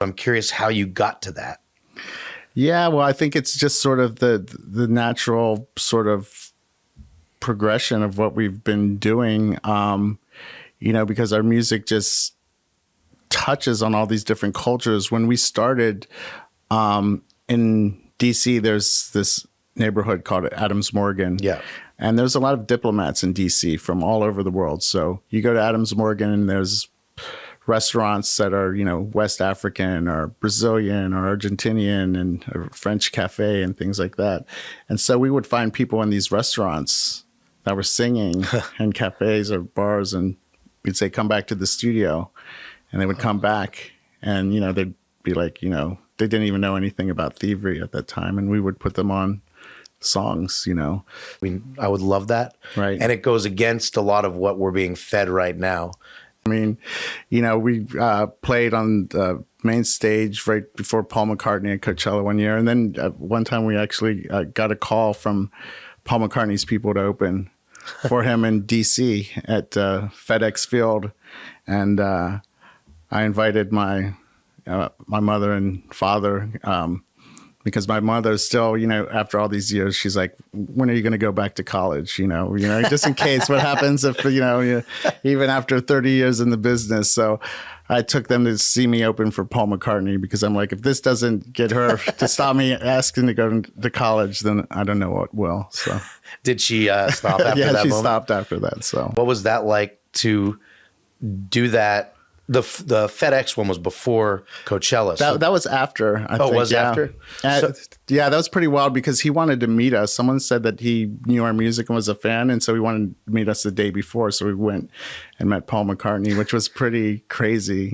I'm curious how you got to that. Yeah, well, I think it's just sort of the natural sort of progression of what we've been doing, because our music just touches on all these different cultures. When we started in DC, there's this neighborhood called Adams Morgan. Yeah. And there's a lot of diplomats in DC from all over the world. So you go to Adams Morgan and there's restaurants that are, West African or Brazilian or Argentinian and a French cafe and things like that. And so we would find people in these restaurants that were singing in cafes or bars, and we'd say, come back to the studio. And they would come back and, they'd be like, they didn't even know anything about Thievery at that time. And we would put them on songs, I mean, I would love that. Right. And it goes against a lot of what we're being fed right now. I mean, we played on the main stage right before Paul McCartney at Coachella one year. And then one time we actually got a call from Paul McCartney's people to open for him in DC at FedEx Field. And I invited my mother and father, because my mother still, after all these years, she's like, when are you going to go back to college? Just in case what happens if, even after 30 years in the business. So I took them to see me open for Paul McCartney, because I'm like, if this doesn't get her to stop me asking to go to college, then I don't know what will. So did she stop after yeah, that she moment? stopped after that. So what was that like to do that? The FedEx one was before Coachella. So. That was after. I think. Was yeah. after? Yeah, that was pretty wild, because he wanted to meet us. Someone said that he knew our music and was a fan, and so he wanted to meet us the day before. So we went and met Paul McCartney, which was pretty crazy,